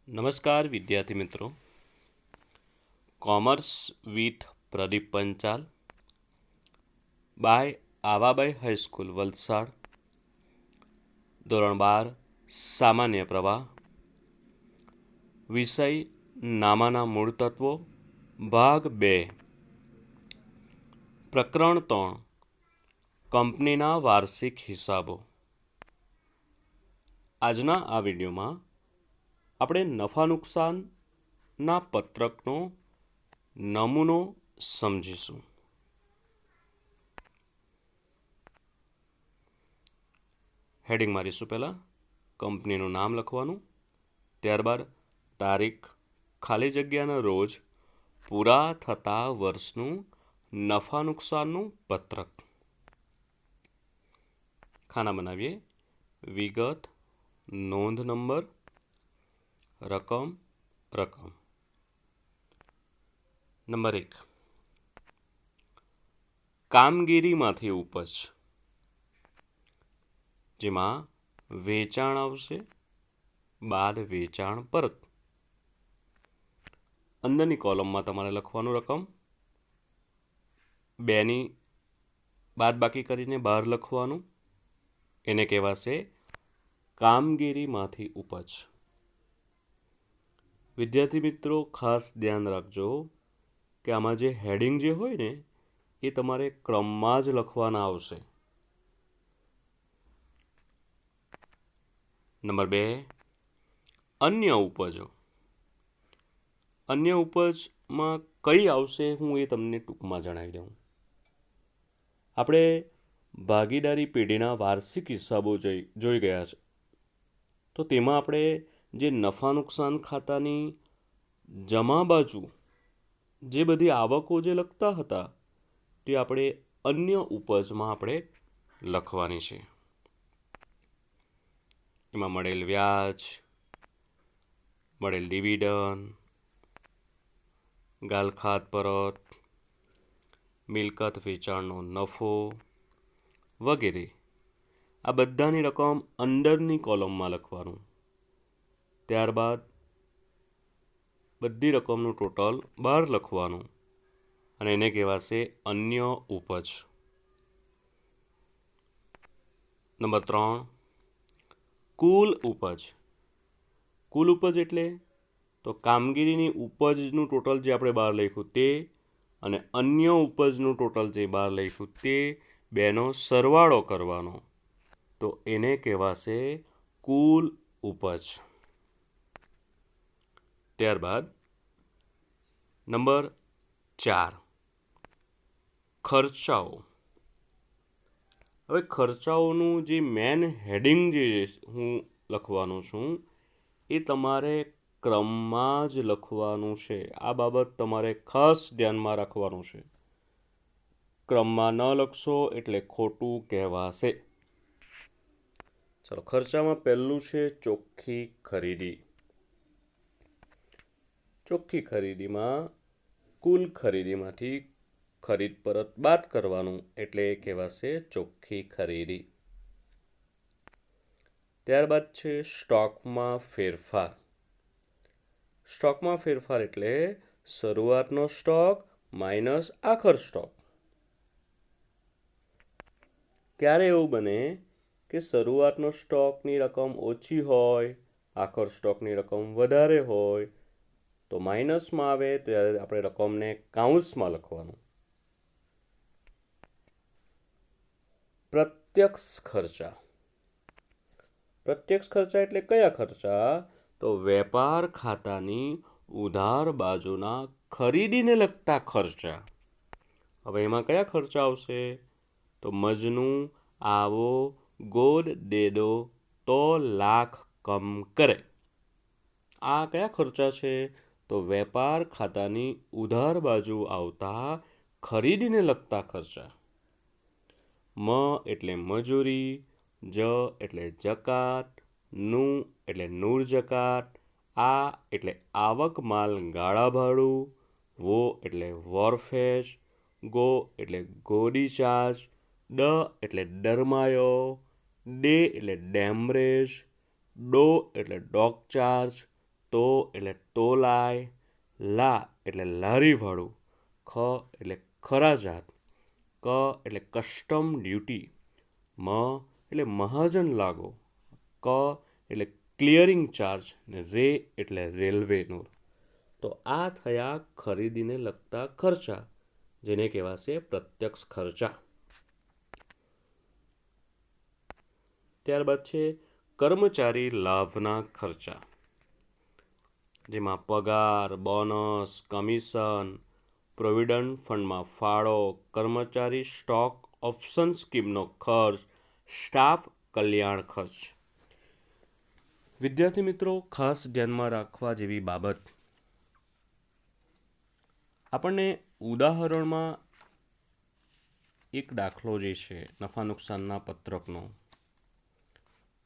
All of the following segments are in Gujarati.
નમસ્કાર વિદ્યાર્થી મિત્રો. Commerce with Pradeep Panchal by Avabai high school Valsad, ધોરણ 12 સામાન્ય પ્રવાહ, વિષય નામાના મૂળ તત્વો, ભાગ 2, પ્રકરણ 3, કંપનીના વાર્ષિક હિસાબો. આજના આ વિડીયોમાં આપણે નફા નુકસાનના પત્રકનો નમૂનો સમજીશું. હેડિંગ મારીશું. પહેલાં કંપનીનું નામ લખવાનું, ત્યારબાદ તારીખ, ખાલી જગ્યાના રોજ, પૂરા થતા વર્ષનું નફા નુકસાનનું પત્રક. ખાના બનાવીએ. વિગત, નોંધ નંબર, રકમ. નંબર 1, કામગીરીમાંથી ઉપજ, જેમાં વેચાણ આવશે, બાદ વેચાણ પરત. અંદરની કોલમમાં તમારે લખવાનું રકમ, 2ની બાદ બાકી કરીને બહાર લખવાનું. એને કહેવાશે કામગીરીમાંથી ઉપજ. વિદ્યાર્થી મિત્રો, ખાસ ધ્યાન રાખજો કે આમાં જે હેડિંગ જે હોય ને એ તમારે ક્રમમાં જ લખવાના આવશે. નંબર 2, અન્ય ઉપજો. અન્ય ઉપજમાં કઈ આવશે હું એ તમને ટૂંકમાં જણાવી દઉં. આપણે ભાગીદારી પેઢીના વાર્ષિક હિસાબો જોઈ ગયા છે. તો તેમાં આપણે જે નફા નુકસાન ખાતાની જમા બાજુ જે બધી આવકો જે લખતા હતા તે આપણે અન્ય ઉપજમાં આપણે લખવાની છે. એમાં મળેલ વ્યાજ, મળેલ ડિવિડન્ડ, ગાલખાત પરત, મિલકત વેચાણનો નફો વગેરે, આ બધાની રકમ અંદરની કોલમમાં લખવાનું. ત્યારબાદ બધી રકમનું ટોટલ બહાર લખવાનું અને એને કહેવાશે અન્ય ઉપજ. નંબર 3, કુલ ઉપજ. કુલ ઉપજ એટલે તો કામગીરીની ઉપજનું ટોટલ જે આપણે બહાર લખ્યું તે અને અન્ય ઉપજનું ટોટલ જે બહાર લખ્યું તે બેનો સરવાળો કરવાનો. તો એને કહેવાશે કુલ ઉપજ. ત્યારબાદ નંબર 4, ખર્ચાઓ. હવે ખર્ચાઓનું જે મેન હેડિંગ જે હું લખવાનું છું એ તમારે ક્રમમાં જ લખવાનું છે. આ બાબત તમારે ખાસ ધ્યાનમાં રાખવાનું છે. ક્રમમાં ન લખશો એટલે ખોટું કહેવાશે. ચાલો, ખર્ચામાં પહેલું છે ચોખ્ખી ખરીદી. ચોખ્ખી ખરીદીમાં કુલ ખરીદીમાંથી ખરીદ પરત બાદ કરવાનું એટલે કહેવાશે ચોખ્ખી ખરીદી. ત્યારબાદ છે સ્ટોકમાં ફેરફાર. સ્ટોકમાં ફેરફાર એટલે શરૂઆતનો સ્ટોક માઇનસ આખર સ્ટોક. ક્યારે એવું બને કે શરૂઆતનો સ્ટોકની રકમ ઓછી હોય, આખર સ્ટોકની રકમ વધારે હોય, તો માઇનસમાં આવે ત્યારે આપણે રકમને કાઉન્સમાં લખવાનું. પ્રત્યક્ષ ખર્ચા. પ્રત્યક્ષ ખર્ચા એટલે કયા ખર્ચા? તો વેપાર ખાતાની ઉધાર બાજુના ખરીદીને લગતા ખર્ચા. હવે એમાં કયા ખર્ચા આવશે? તો મજનું આવો ગોદ દે દો તો લાખ કમ કરે. આ કયા ખર્ચા છે? તો વેપાર ખાતાની ઉધાર બાજુ આવતા ખરીદીને લગતા ખર્ચા. મ એટલે મજૂરી, જ એટલે જકાત, નું એટલે નૂર જકાત, આ એટલે આવક માલ ગાળા ભાડું, વો એટલે વોરફેજ, ગો એટલે ગોડી ચાર્જ, ડ એટલે ડરમાયો, ડે એટલે ડેમરેજ, ડો એટલે ડોક ચાર્જ, તો એટલે તોલાય, લા એટલે લારીવાળું, ખ એટલે ખરાજાત, ક એટલે કસ્ટમ ડ્યુટી, મ એટલે મહાજન લાગો, ક એટલે ક્લિયરિંગ ચાર્જ ને રે એટલે રેલવેનું. તો આ થયા ખરીદીને લગતા ખર્ચા, જેને કહેવાશે પ્રત્યક્ષ ખર્ચા. ત્યારબાદ છે કર્મચારી લાભના ખર્ચા, જેમાં પગાર, બોનસ, કમિશન, પ્રોવિડન્ટ ફંડમાં ફાળો, કર્મચારી સ્ટોક ઓપ્શન સ્કીમનો ખર્ચ, સ્ટાફ કલ્યાણ ખર્ચ. વિદ્યાર્થી મિત્રો, ખાસ ધ્યાનમાં રાખવા જેવી બાબત, આપણને ઉદાહરણમાં એક દાખલો જે છે નફા નુકસાનના પત્રકનો,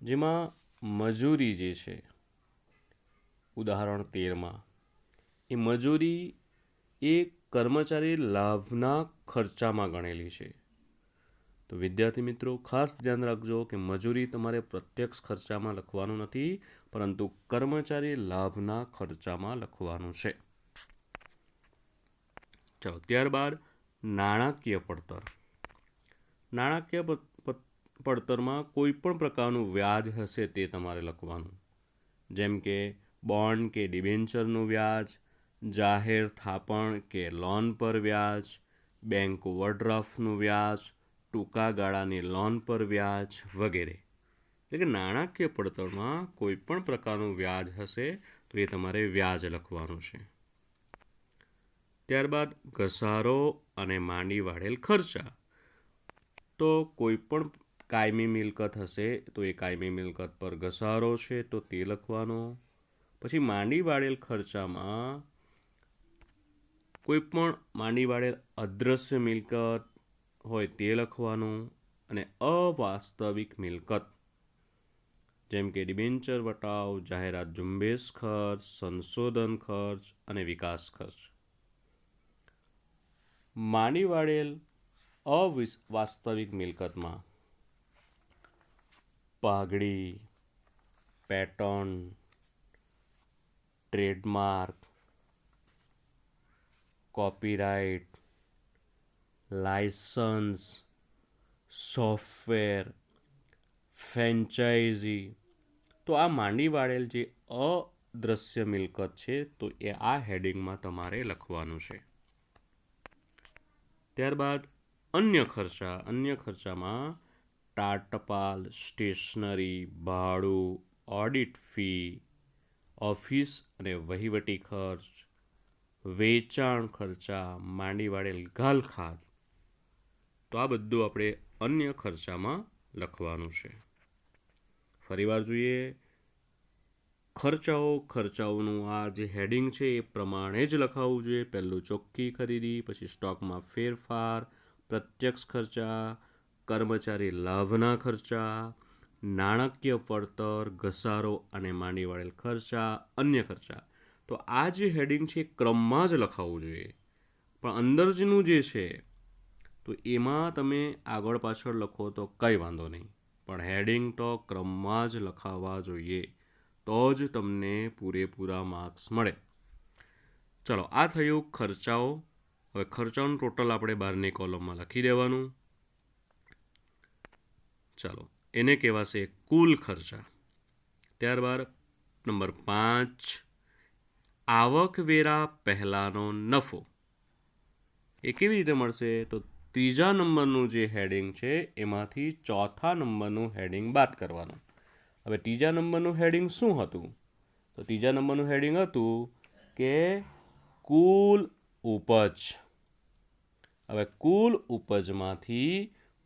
જેમાં મજૂરી જે છે ઉદાહરણ 13માં, એ મજૂરી એ કર્મચારી લાભના ખર્ચામાં ગણેલી છે. તો વિદ્યાર્થી મિત્રો, ખાસ ધ્યાન રાખજો કે મજૂરી તમારે પ્રત્યક્ષ ખર્ચામાં લખવાનું નથી, પરંતુ કર્મચારી લાભના ખર્ચામાં લખવાનું છે. ચાલો, ત્યારબાદ નાણાકીય પડતર. નાણાકીય પડતરમાં કોઈ પણ પ્રકારનું વ્યાજ હશે તે તમારે લખવાનું, જેમ કે બોન્ડ કે ડિબેન્ચરનું વ્યાજ, જાહેર થાપણ કે લોન પર વ્યાજ, બેંક ઓવરડ્રાફ્ટનું વ્યાજ, ટૂંકા ગાળાની લોન પર વ્યાજ વગેરે. એટલે કે નાણાકીય પડતરમાં કોઈ પણ પ્રકારનું વ્યાજ હશે તો એ તમારે વ્યાજ લખવાનું છે. ત્યારબાદ ઘસારો અને માંડી વાળેલ ખર્ચા. તો કોઈ પણ કાયમી મિલકત હશે તો એ કાયમી મિલકત પર ઘસારો છે તો તે લખવાનો. પછી માંડી વાળેલ ખર્ચામાં કોઈ પણ માંડી વાળેલ અદ્રશ્ય મિલકત હોય તે લખવાનું, અને અવાસ્તવિક મિલકત જેમ કે ડિબેન્ચર વટાવ, જાહેરાત ઝુંબેશ ખર્ચ, સંશોધન ખર્ચ અને વિકાસ ખર્ચ. માંડી વાળેલ અવાસ્તવિક મિલકતમાં પાઘડી, pattern, trademark, copyright, licence, software, franchise. તો આ માંડી વાળેલ જે અદ્રશ્ય મિલકત છે તો એ આ હેડિંગમાં તમારે લખવાનું છે. ત્યારબાદ અન્ય ખર્ચા. અન્ય ખર્ચામાં ટાટપાલ, સ્ટેશનરી, ભાડું, ઓડિટ ફી, ઓફિસ અને વહીવટી ખર્ચ, વેચાણ ખર્ચા, માંડી વાળેલ ઘાલખાદ. તો આ બધું આપણે અન્ય ખર્ચામાં લખવાનું છે. ફરીવાર જોઈએ, ખર્ચાઓનું આ જે હેડિંગ છે એ પ્રમાણે જ લખાવવું જોઈએ. પહેલું ચોખ્ખી ખરીદી, પછી સ્ટોકમાં ફેરફાર, પ્રત્યક્ષ ખર્ચા, કર્મચારી લાભના ખર્ચા, નાણાકીય પડતર, ઘસારો અને માંડી વાળેલ ખર્ચા, અન્ય ખર્ચા. તો આ જે હેડિંગ છે ક્રમમાં જ લખાવવું જોઈએ. પણ અંદરનું જે છે તો એમાં તમે આગળ પાછળ લખો તો કંઈ વાંધો નહીં, પણ હેડિંગ તો ક્રમમાં જ લખાવવા જોઈએ, તો જ તમને પૂરેપૂરા માર્ક્સ મળે. ચલો, આ થયું ખર્ચાઓ. હવે ખર્ચાઓનું ટોટલ આપણે બહારની કોલમમાં લખી દેવાનું. ચાલો, એને કહેવાશે કુલ ખર્ચા. ત્યારબાદ નંબર 5, આવકવેરા પહેલાંનો નફો. એ કેવી રીતે મળશે? તો ત્રીજા નંબરનું જે હેડિંગ છે એમાંથી ચોથા નંબરનું હેડિંગ બાદ કરવાનું. હવે ત્રીજા નંબરનું હેડિંગ શું હતું? તો ત્રીજા નંબરનું હેડિંગ હતું કે કુલ ઉપજ. હવે કુલ ઉપજમાંથી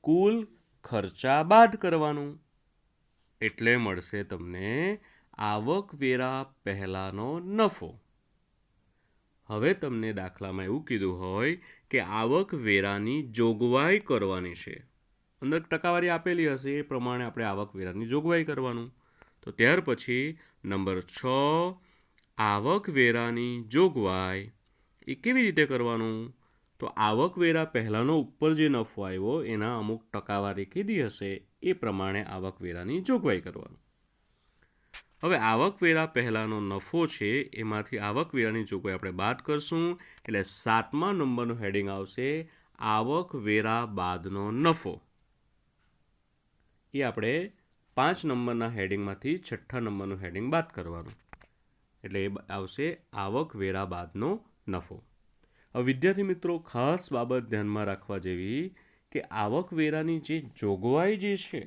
કુલ ખર્ચા બાદ કરવાનું, એટલે મળશે તમને આવકવેરા પહેલાંનો નફો. હવે તમને દાખલામાં એવું કીધું હોય કે આવકવેરાની જોગવાઈ કરવાની છે, અંદર ટકાવારી આપેલી હશે એ પ્રમાણે આપણે આવકવેરાની જોગવાઈ કરવાનું. તો ત્યાર પછી નંબર 6, આવકવેરાની જોગવાઈ એ કેવી રીતે કરવાનું? તો આવકવેરા પહેલાંનો ઉપર જે નફો આવ્યો એના અમુક ટકાવારી કીધી હશે એ પ્રમાણે આવકવેરાની જોગવાઈ કરવાનું. હવે આવકવેરા પહેલાંનો નફો છે એમાંથી આવકવેરાની જોગવાઈ આપણે બાદ કરશું એટલે 7મા નંબરનું હેડિંગ આવશે આવકવેરા બાદનો નફો. એ આપણે 5 નંબરના હેડિંગમાંથી 6ઠ્ઠા નંબરનું હેડિંગ બાદ કરવાનું એટલે એ આવશે આવકવેરા બાદનો નફો. હવે વિદ્યાર્થી મિત્રો ખાસ બાબત ધ્યાનમાં રાખવા જેવી કે આવકવેરાની જે જોગવાઈ જે છે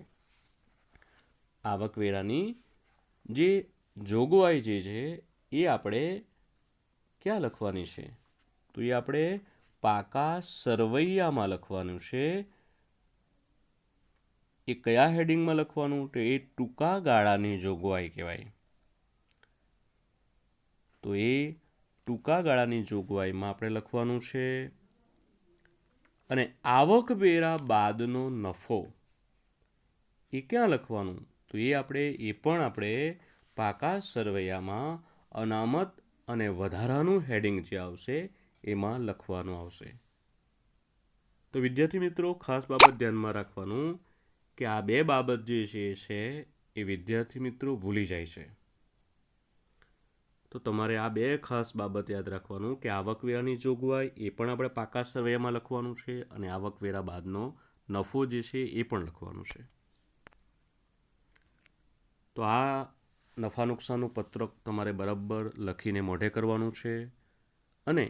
આવકવેરાની જે જોગવાઈ જે છે એ આપણે ક્યાં લખવાની છે તો એ આપણે પાકા સરવૈયામાં લખવાનું છે. એ કયા હેડિંગમાં લખવાનું તો એ ટૂંકા ગાળાની જોગવાઈ કહેવાય. તો એ ટૂંકા ગાળાની જોગવાઈમાં આપણે લખવાનું છે. અને આવકવેરા બાદનો નફો એ ક્યાં લખવાનું તો એ પણ આપણે પાકા સરવૈયામાં અનામત અને વધારાનું હેડિંગ જે આવશે એમાં લખવાનું આવશે. તો વિદ્યાર્થી મિત્રો ખાસ બાબત ધ્યાનમાં રાખવાનું કે આ બે બાબત જે છે એ વિદ્યાર્થી મિત્રો ભૂલી જાય છે. તો તમારે આ બે ખાસ બાબત યાદ રાખવાનું કે આવકવેરાની જોગવાઈ એ પણ આપણે પાકા સરવૈયામાં લખવાનું છે અને આવકવેરા બાદનો નફો જે છે એ પણ લખવાનું છે. તો આ નફા નુકસાનનું પત્રક તમારે બરાબર લખીને મોઢે કરવાનું છે અને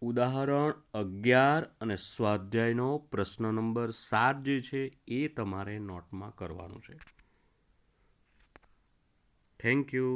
ઉદાહરણ 11 અને સ્વાધ્યાયનો પ્રશ્ન નંબર 7 જે છે એ તમારે નોટમાં કરવાનું છે. Thank you.